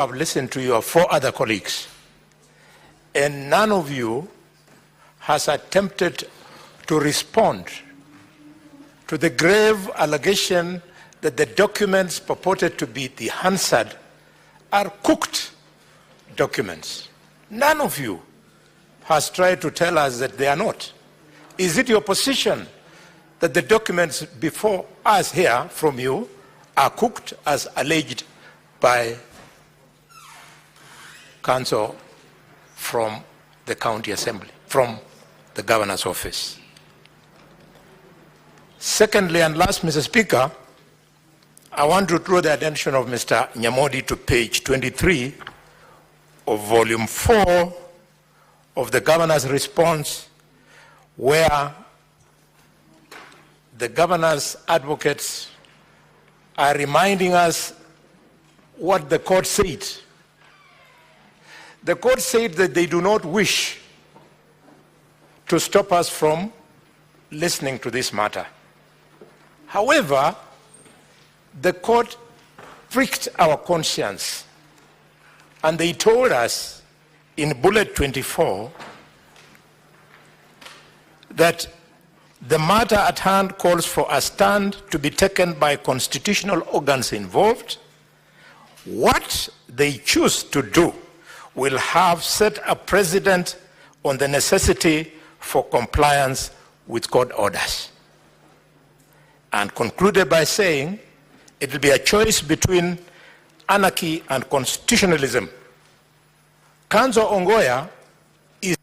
I've listened to your 4 other colleagues, and none of you has attempted to respond to the grave allegation that the documents purported to be the Hansard are cooked documents. None of you has tried to tell us that they are not. Is it your position that the documents before us here from you are cooked as alleged by counsel from the county assembly, from the governor's office? Secondly and last, Mr. Speaker, I want to draw the attention of Mr. Nyamodi to page 23 of volume 4 of the governor's response, where the governor's advocates are reminding us what the court said. The court said that they do not wish to stop us from listening to this matter. However, the court pricked our conscience, and they told us in bullet 24 that the matter at hand calls for a stand to be taken by constitutional organs involved. What they choose to do will have set a precedent on the necessity for compliance with court orders. And concluded by saying it will be a choice between anarchy and constitutionalism. Counsel Ongoya is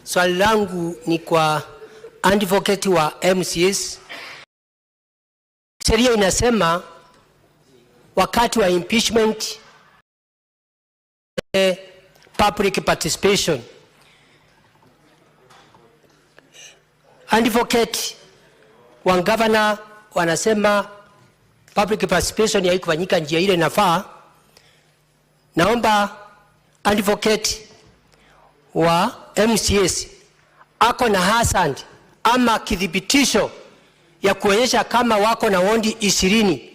swali langu ni kwa advocate wa MCS. Sheria inasema wakati wa impeachment public participation. Advocate wa governor wanasema public participation haikufanyika njia ile inafaa. Naomba advocate wa MCS ako na hasand ama kidhibitisho ya kuonyesha kama wako na wondi 20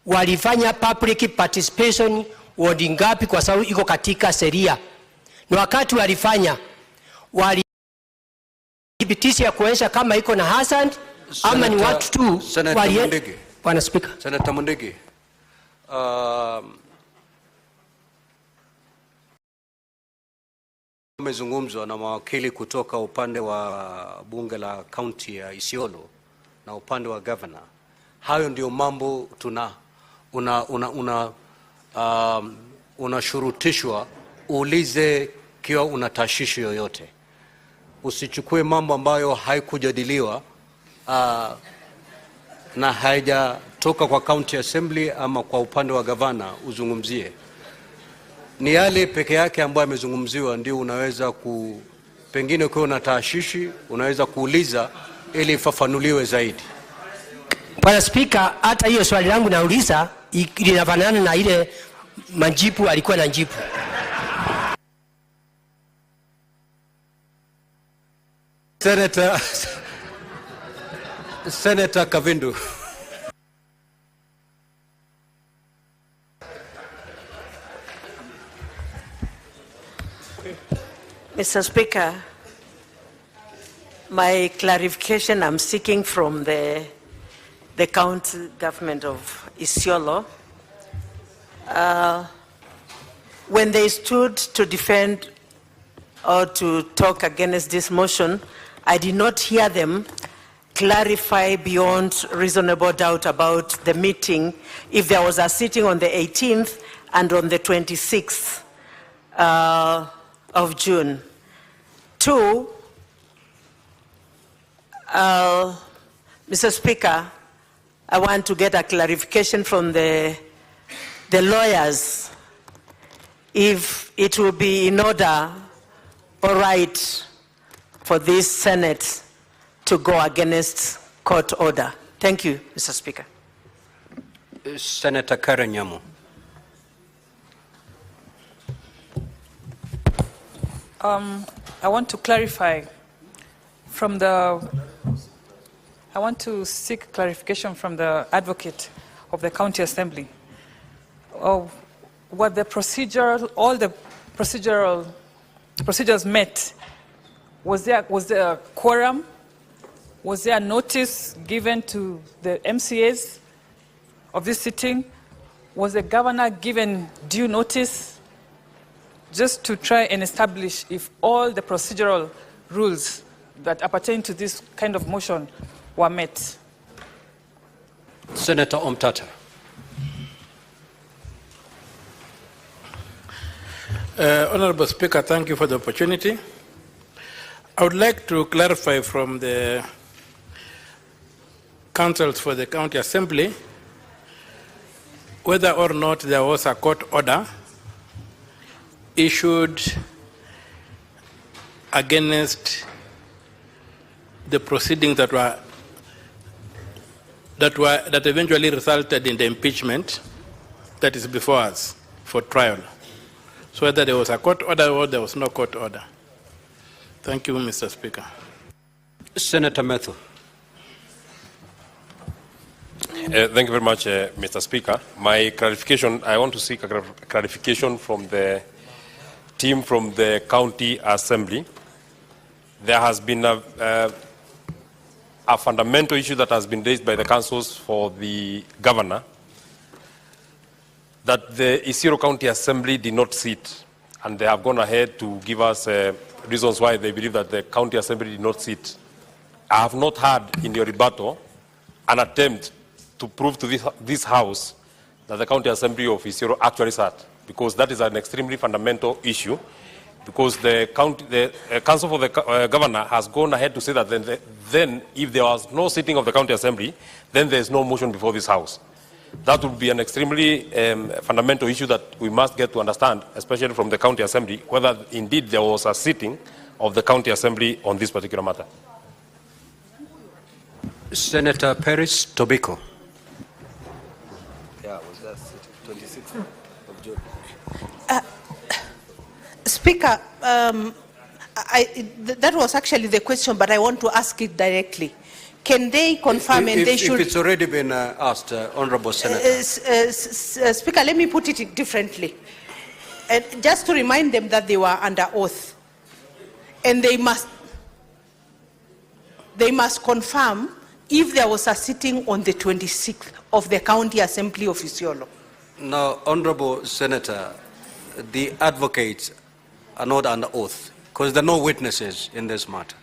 walifanya public participation wondi ngapi, kwa sababu iko katika sheria. Na wakati walifanya walidhibitisha ya kuonyesha kama iko na hasand ama ni watu tu wali. Bwana Speaker. Senator Mundigi, umezungumzwa na mawakili kutoka upande wa bunge la kaunti ya Isiolo na upande wa governor. Hayo ndio mambo unashurutishwa uulize kiwa una tashishi yoyote. Usichukue mambo ambayo haikujadiliwa na haijatoka kwa county assembly ama kwa upande wa governor uzungumzie. Ni yale peke yake ambayo yamezungumziwa ndio unaweza pengine ukiwa una tashishi unaweza kuuliza ili ifafanuliwe zaidi. Bwana Speaker, hata hiyo swali langu nauliza linafanana na ile majibu alikuwa na jibu. Senator Kavindu. Mr. Speaker, my clarification I'm seeking from the county government of Isiolo. When they stood to defend or to talk against this motion, I did not hear them clarify beyond reasonable doubt about the meeting, if there was a sitting on the 18th and on the 26th of June. 2, Mr. Speaker, I want to get a clarification from the lawyers if it will be in order or right for this Senate to go against court order. Thank you, Mr. Speaker. Senator Karen Nyamu. I want to clarify I want to seek clarification from the advocate of the County Assembly. What the all the procedures met. Was there a quorum? Was there a notice given to the MCAs of this sitting? Was the governor given due notice? Just to try and establish if all the procedural rules that appertain to this kind of motion were met. Senator Omtata. Honorable Speaker, thank you for the opportunity. I would like to clarify from the councils for the County Assembly whether or not there was a court order issued against the proceedings that eventually resulted in the impeachment that is before us for trial. So whether there was a court order or there was no court order. Thank you, Mr. Speaker. Senator Methu. Thank you very much, Mr. Speaker. My clarification, I want to seek a clarification from the team from the County Assembly. There has been a fundamental issue that has been raised by the councils for the governor, that the Isiolo County Assembly did not sit, and they have gone ahead to give us reasons why they believe that the County Assembly did not sit. I have not heard in your rebuttal an attempt to prove to this House that the County Assembly of Isiolo actually sat, because that is an extremely fundamental issue, because the Council for the Governor has gone ahead to say that then if there was no sitting of the County Assembly, then there is no motion before this House. That would be an extremely fundamental issue that we must get to understand, especially from the County Assembly, whether indeed there was a sitting of the County Assembly on this particular matter. Senator Paris Tobiko. Yeah, was that 26th of June? Speaker, that was actually the question, but I want to ask it directly. Can they confirm and they should... If it's already been asked, Honorable Senator. Speaker, let me put it differently. Just to remind them that they were under oath. And they must confirm if there was a sitting on the 26th of the County Assembly of Isiolo. Now, Honorable Senator, the advocates are not under oath because there are no witnesses in this matter.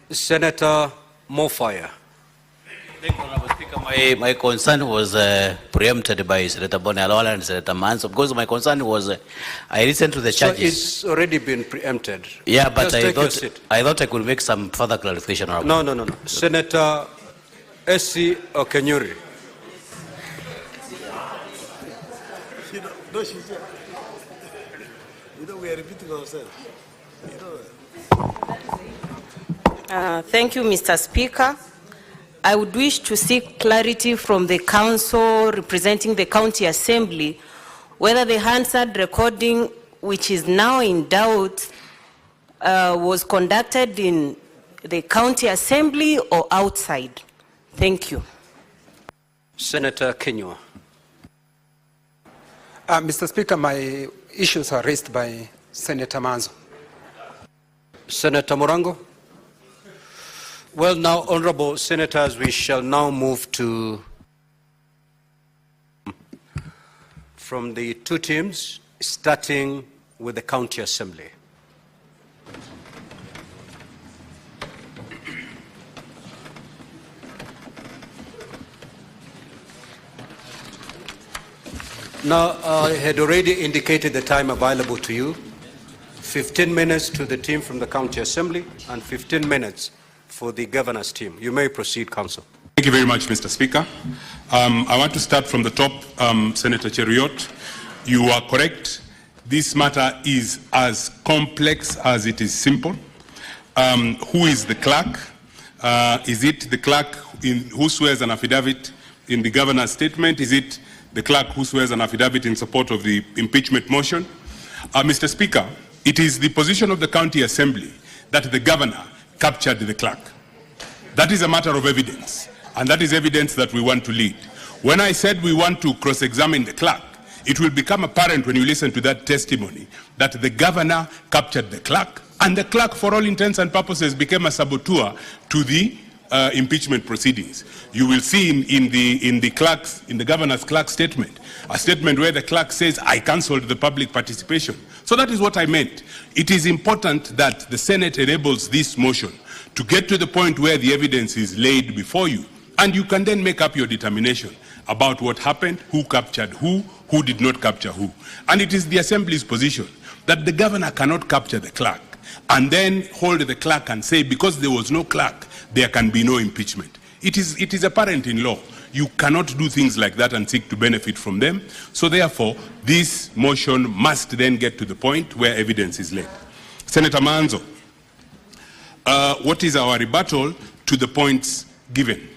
Senator Mofire. Thank you, Honorable Speaker. My concern was preempted by Senator Boni Khalwale and Senator Manso, because my concern was I listened to the charges. So it's already been preempted. Yeah, but I thought I could make some further clarification. No. Senator S.C. Okenyuri. We are repeating ourselves. Thank you, Mr. Speaker. I would wish to seek clarity from the council representing the County Assembly whether the Hansard recording, which is now in doubt, was conducted in the County Assembly or outside. Thank you. Senator Kenywa. Mr. Speaker, my issues are raised by Senator Manzo. Senator Morango. Well, now, honorable senators, we shall now move to from the two teams, starting with the County Assembly. Now, I had already indicated the time available to you. 15 minutes to the team from the County Assembly and 15 minutes for the governor's team. You may proceed, Counsel. Thank you very much, Mr. Speaker. I want to start from the top, Senator Cheruiyot. You are correct. This matter is as complex as it is simple. Who is the clerk? Is it the clerk who swears an affidavit in the governor's statement? Is it the clerk who swears an affidavit in support of the impeachment motion? Mr. Speaker, it is the position of the County Assembly that the governor captured the clerk. That is a matter of evidence, and that is evidence that we want to lead. When I said we want to cross-examine the clerk, it will become apparent when you listen to that testimony that the governor captured the clerk, and the clerk, for all intents and purposes, became a saboteur to the impeachment proceedings. You will see in the governor's clerk statement, a statement where the clerk says, I cancelled the public participation. So that is what I meant. It is important that the Senate enables this motion to get to the point where the evidence is laid before you, and you can then make up your determination about what happened, who captured who did not capture who. And it is the Assembly's position that the governor cannot capture the clerk and then hold the clerk and say, because there was no clerk, there can be no impeachment. It is apparent in law. You cannot do things like that and seek to benefit from them. So therefore, this motion must then get to the point where evidence is laid. Senator Manzo, what is our rebuttal to the points given?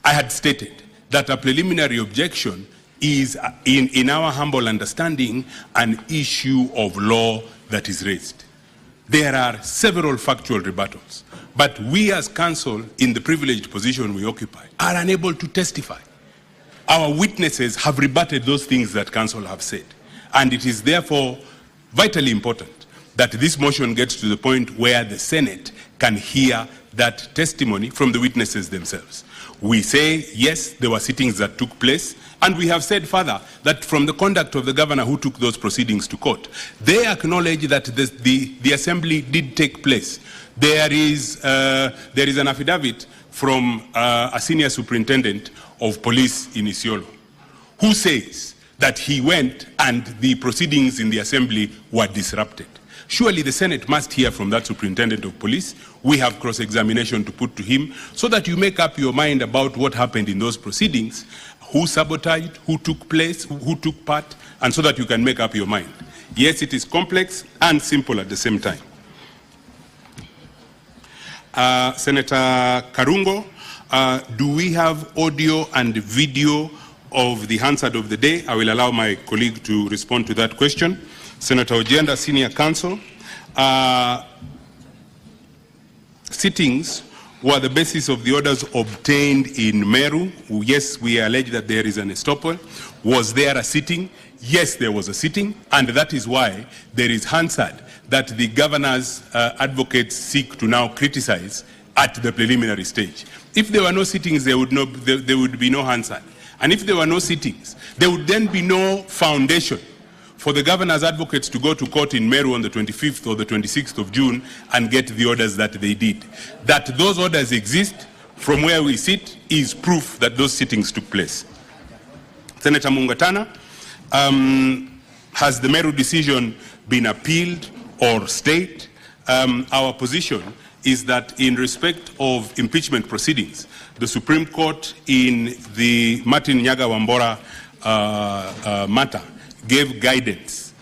I had stated that a preliminary objection is, in our humble understanding, an issue of law that is raised. There are several factual rebuttals, but we as counsel, in the privileged position we occupy, are unable to testify. Our witnesses have rebutted those things that counsel have said, and it is therefore vitally important that this motion gets to the point where the Senate can hear that testimony from the witnesses themselves. We say, yes, there were sittings that took place, and we have said further that from the conduct of the governor who took those proceedings to court, they acknowledge that the assembly did take place. There is an affidavit from a senior superintendent of police in Isiolo who says that he went and the proceedings in the assembly were disrupted. Surely the Senate must hear from that superintendent of police. We have cross-examination to put to him so that you make up your mind about what happened in those proceedings, who sabotaged, who took place, who took part, and so that you can make up your mind. Yes, it is complex and simple at the same time. Senator Karungo, do we have audio and video of the Hansard of the day? I will allow my colleague to respond to that question. Senator Ojenda, Senior Counsel, sittings were the basis of the orders obtained in Meru. Yes, we allege that there is an estoppel. Was there a sitting? Yes, there was a sitting, and that is why there is Hansard that the governor's advocates seek to now criticize at the preliminary stage. If there were no sittings, there would be no Hansard. And if there were no sittings, there would then be no foundation for the governor's advocates to go to court in Meru on the 25th or the 26th of June and get the orders that they did. That those orders exist from where we sit is proof that those sittings took place. Senator Mungatana, has the Meru decision been appealed or stayed? Our position is that in respect of impeachment proceedings, the Supreme Court in the Martin Nyaga Wambora matter gave guidance,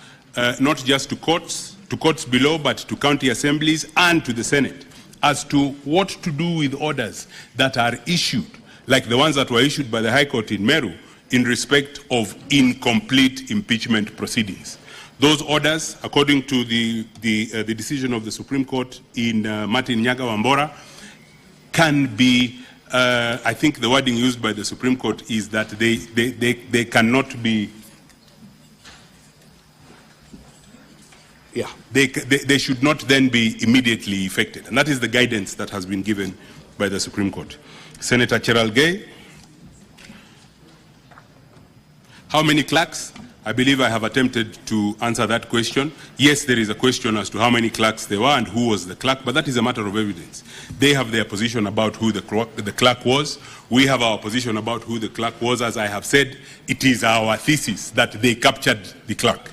not just to courts below, but to county assemblies and to the Senate, as to what to do with orders that are issued, like the ones that were issued by the High Court in Meru, in respect of incomplete impeachment proceedings. Those orders, according to the decision of the Supreme Court in Martin Nyaga Wambora, can be, I think the wording used by the Supreme Court is that they cannot be, they should not then be immediately effected. And that is the guidance that has been given by the Supreme Court. Senator Cheralgei, how many clerks? I believe I have attempted to answer that question. Yes, there is a question as to how many clerks there were and who was the clerk, but that is a matter of evidence. They have their position about who the clerk was. We have our position about who the clerk was. As I have said, it is our thesis that they captured the clerk.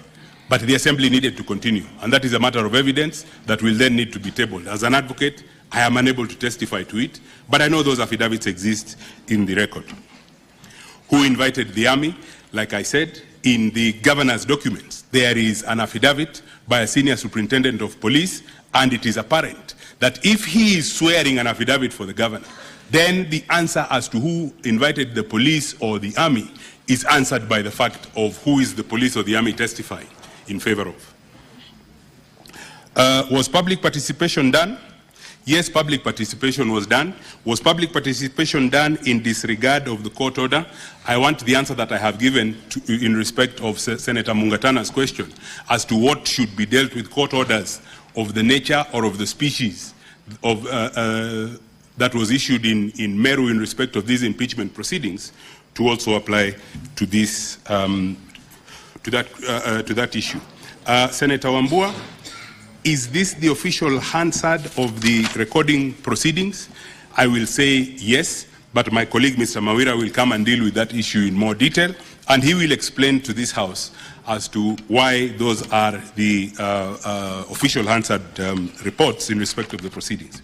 But the assembly needed to continue, and that is a matter of evidence that will then need to be tabled. As an advocate, I am unable to testify to it, but I know those affidavits exist in the record. Who invited the army? Like I said, in the governor's documents, there is an affidavit by a senior superintendent of police, and it is apparent that if he is swearing an affidavit for the governor, then the answer as to who invited the police or the army is answered by the fact of who is the police or the army testifying in favor of. Was public participation done? Yes, public participation was done. Was public participation done in disregard of the court order? I want the answer that I have given in respect of Senator Mungatana's question as to what should be dealt with court orders of the nature or of the species of, that was issued in Meru in respect of these impeachment proceedings to also apply to this, to that issue. Senator Wambua, is this the official Hansard of the recording proceedings? I will say yes, but my colleague Mr. Mawira will come and deal with that issue in more detail, and he will explain to this House as to why those are the official Hansard reports in respect of the proceedings.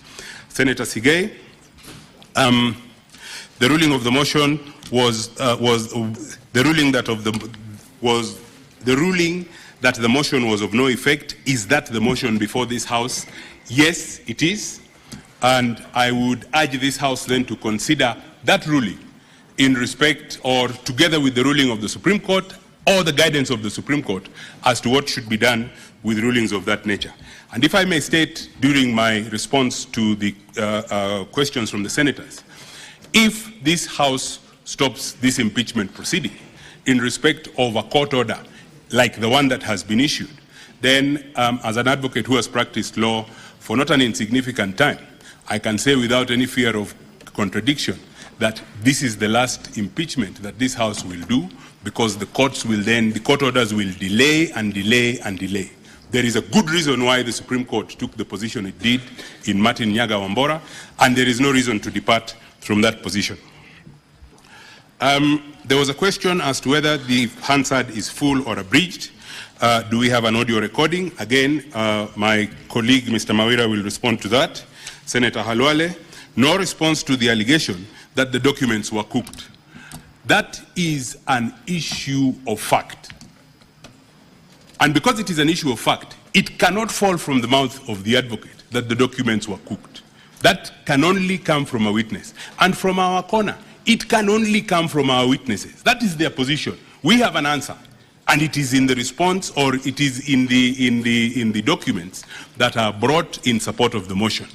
Senator Sigei, the ruling of the motion was the ruling that the motion was of no effect. Is that the motion before this House? Yes, it is. And I would urge this House then to consider that ruling in respect or together with the ruling of the Supreme Court or the guidance of the Supreme Court as to what should be done with rulings of that nature. And if I may state during my response to the questions from the senators, if this House stops this impeachment proceeding in respect of a court order like the one that has been issued, then as an advocate who has practiced law for not an insignificant time, I can say without any fear of contradiction that this is the last impeachment that this House will do, because the court orders will delay and delay and delay. There is a good reason why the Supreme Court took the position it did in Martin Nyaga Wambora, and there is no reason to depart from that position. There was a question as to whether the Hansard is full or abridged. Do we have an audio recording? Again, my colleague, Mr. Mawira, will respond to that. Senator Khalwale, no response to the allegation that the documents were cooked. That is an issue of fact. And because it is an issue of fact, it cannot fall from the mouth of the advocate that the documents were cooked. That can only come from a witness. And from our corner, it can only come from our witnesses. That is their position. We have an answer, and it is in the response, or it is in the documents that are brought in support of the motion.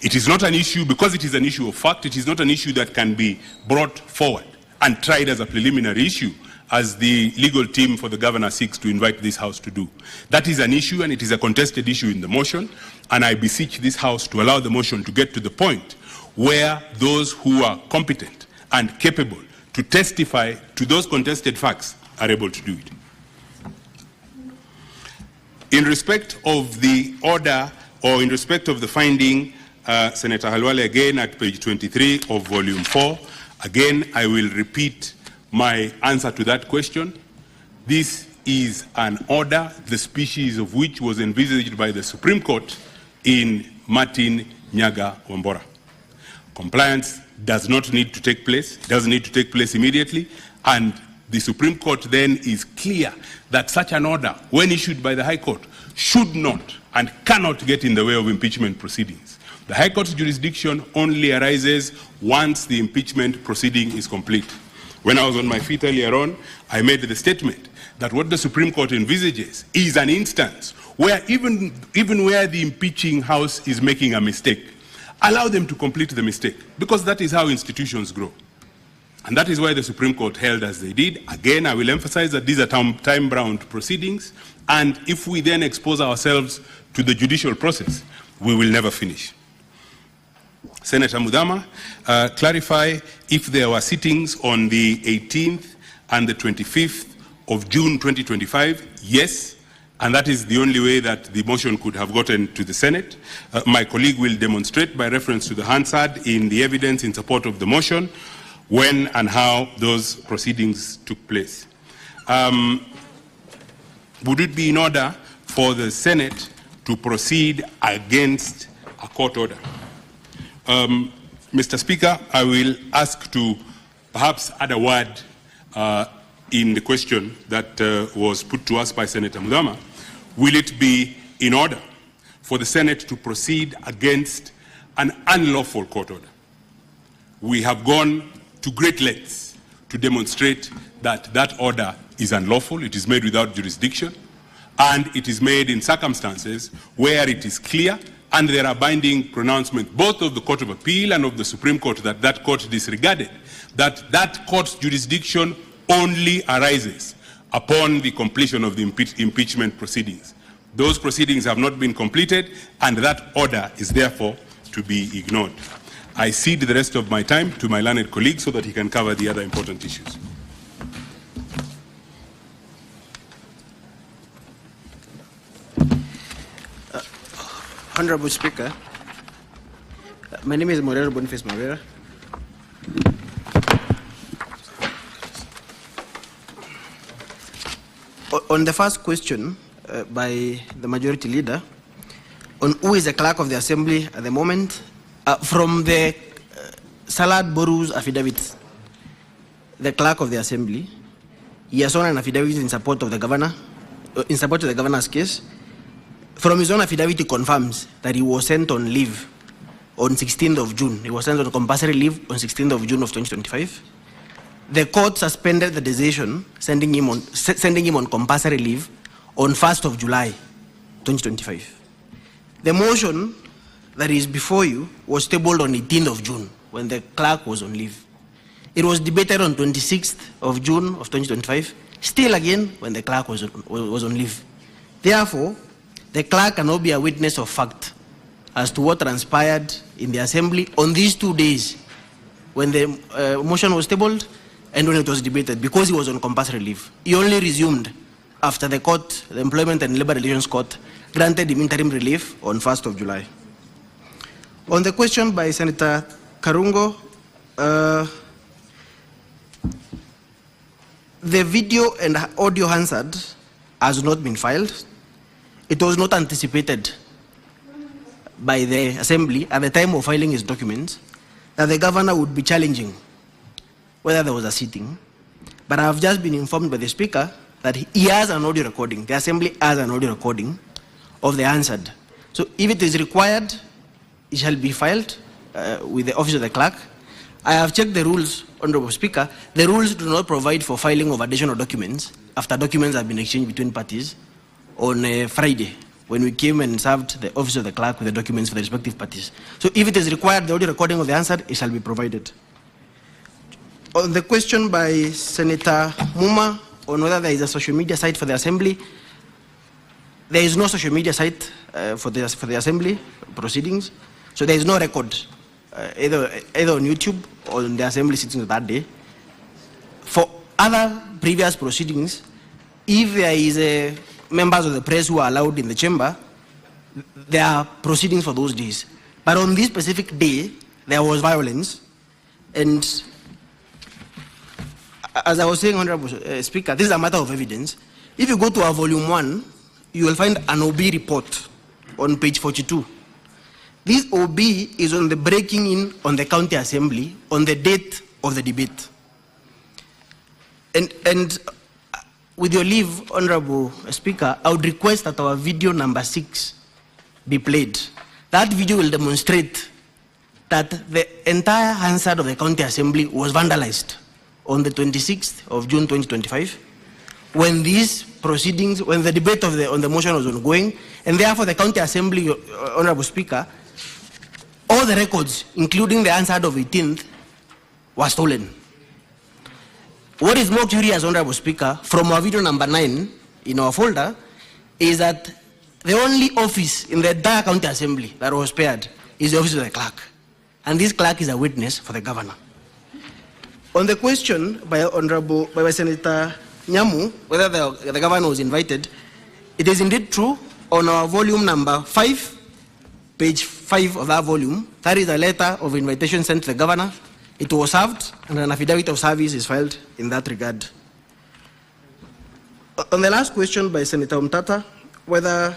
It is not an issue, because it is an issue of fact, it is not an issue that can be brought forward and tried as a preliminary issue, as the legal team for the governor seeks to invite this House to do. That is an issue, and it is a contested issue in the motion, and I beseech this House to allow the motion to get to the point where those who are competent and capable to testify to those contested facts are able to do it. In respect of the order, or in respect of the finding, Senator Khalwale, again at page 23 of volume 4, again I will repeat my answer to that question. This is an order, the species of which was envisaged by the Supreme Court in Martin Nyaga Wambora. Compliance does not need to take place, it doesn't need to take place immediately, and the Supreme Court then is clear that such an order, when issued by the High Court, should not and cannot get in the way of impeachment proceedings. The High Court's jurisdiction only arises once the impeachment proceeding is complete. When I was on my feet earlier on, I made the statement that what the Supreme Court envisages is an instance where even where the impeaching House is making a mistake, allow them to complete the mistake, because that is how institutions grow. And that is why the Supreme Court held as they did. Again, I will emphasize that these are time-bound proceedings, and if we then expose ourselves to the judicial process, we will never finish. Senator Mudama, clarify if there were sittings on the 18th and the 25th of June 2025. Yes, and that is the only way that the motion could have gotten to the Senate. My colleague will demonstrate by reference to the Hansard in the evidence in support of the motion when and how those proceedings took place. Would it be in order for the Senate to proceed against a court order? Mr. Speaker, I will ask to perhaps add a word in the question that was put to us by Senator Mudama. Will it be in order for the Senate to proceed against an unlawful court order? we have gone to great lengths to demonstrate that that order is unlawful, it is made without jurisdiction, and it is made in circumstances where it is clear and there are binding pronouncements both of the Court of Appeal and of the Supreme Court that that court disregarded, that that court's jurisdiction only arises upon the completion of the impeachment proceedings. Those proceedings have not been completed, and that order is therefore to be ignored. I cede the rest of my time to my learned colleague so that he can cover the other important issues. Honorable Speaker, my name is Morero Boniface Mavera. On the first question by the majority leader, on who is the clerk of the assembly at the moment, from the Salad Boru's affidavit, the clerk of the assembly, he has sworn an affidavit in support of the governor, in support of the governor's case. From his own affidavit, he confirms that he was sent on leave on 16th of June. He was sent on compulsory leave on 16th of June of 2025. The court suspended the decision, sending him on compulsory leave on 1st of July 2025. The motion that is before you was tabled on 18th of June when the clerk was on leave. It was debated on 26th of June of 2025, still again when the clerk was on leave. Therefore, the clerk cannot be a witness of fact as to what transpired in the assembly on these 2 days when the motion was tabled and when it was debated, because he was on compulsory leave. He only resumed after the court, the Employment and Labor Relations Court, granted him interim relief on 1st of July. On the question by Senator Karungo, the video and audio Hansard has not been filed. It was not anticipated by the Assembly at the time of filing his documents that the governor would be challenging whether there was a sitting. But I have just been informed by the Speaker that he has an audio recording, the Assembly has an audio recording of the Hansard. So if it is required, it shall be filed with the Office of the Clerk. I have checked the rules, Honorable Speaker. The rules do not provide for filing of additional documents after documents have been exchanged between parties on Friday, when we came and served the Office of the Clerk with the documents for the respective parties. So if it is required, the audio recording of the answer, it shall be provided. On the question by Senator Muma on whether there is a social media site for the Assembly, there is no social media site for the Assembly proceedings, so there is no record either on YouTube or on the Assembly sittings that day. For other previous proceedings, if there is members of the press who are allowed in the chamber, there are proceedings for those days. But on this specific day, there was violence. And as I was saying, Honorable Speaker, this is a matter of evidence. If you go to our volume 1, you will find an OB report on page 42. This OB is on the breaking in on the county assembly on the date of the debate. And with your leave, Honorable Speaker, I would request that our video number 6 be played. That video will demonstrate that the entire Hansard of the County Assembly was vandalized on the 26th of June 2025 when these proceedings, when the debate on the motion was ongoing, and therefore the County Assembly, Honorable Speaker, all the records, including the Hansard of 18th, were stolen. What is more curious, Honorable Speaker, from our video number 9 in our folder, is that the only office in the entire county assembly that was spared is the office of the clerk. And this clerk is a witness for the governor. On the question by Senator Nyamu, whether the governor was invited, it is indeed true. On our volume number 5, page 5 of that volume, that is a letter of invitation sent to the governor. It was served, and an affidavit of service is filed in that regard. On the last question by Senator Umtata, whether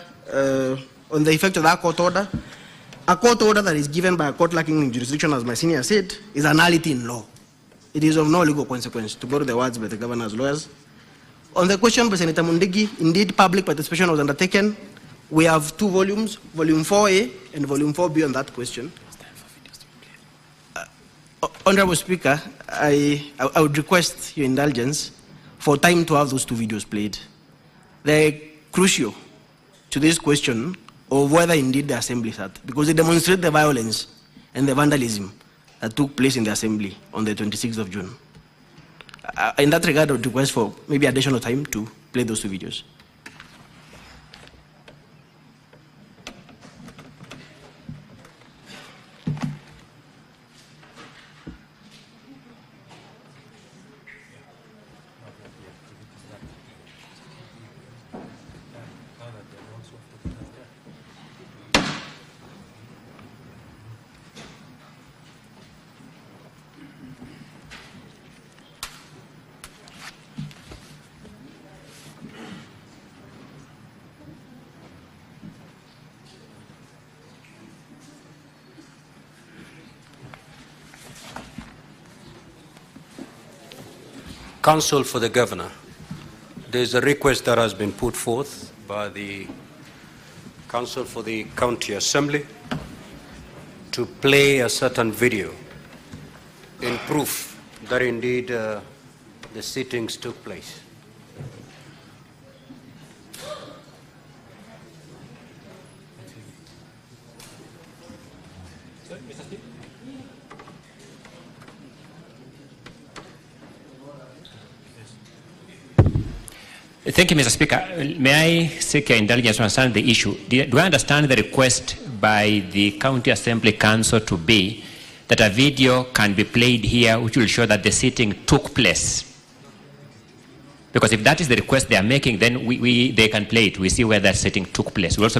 on the effect of that court order, a court order that is given by a court lacking in jurisdiction, as my senior said, is a nullity in law. It is of no legal consequence, to borrow the words by the governor's lawyers. On the question by Senator Mundigi, indeed public participation was undertaken. We have 2 volumes, volume 4A and volume 4B on that question. Honorable Speaker, I would request your indulgence for time to have those 2 videos played. They're crucial to this question of whether indeed the assembly sat, because they demonstrate the violence and the vandalism that took place in the assembly on the 26th of June. In that regard, I would request for maybe additional time to play those 2 videos. Counsel for the Governor, there is a request that has been put forth by the Counsel for the County Assembly to play a certain video in proof that indeed the sittings took place. Thank you, Mr. Speaker. May I seek your indulgence to understand the issue? Do I understand the request by the County Assembly Council to be that a video can be played here which will show that the sitting took place? Because if that is the request they are making, then they can play it. We see where that sitting took place. We also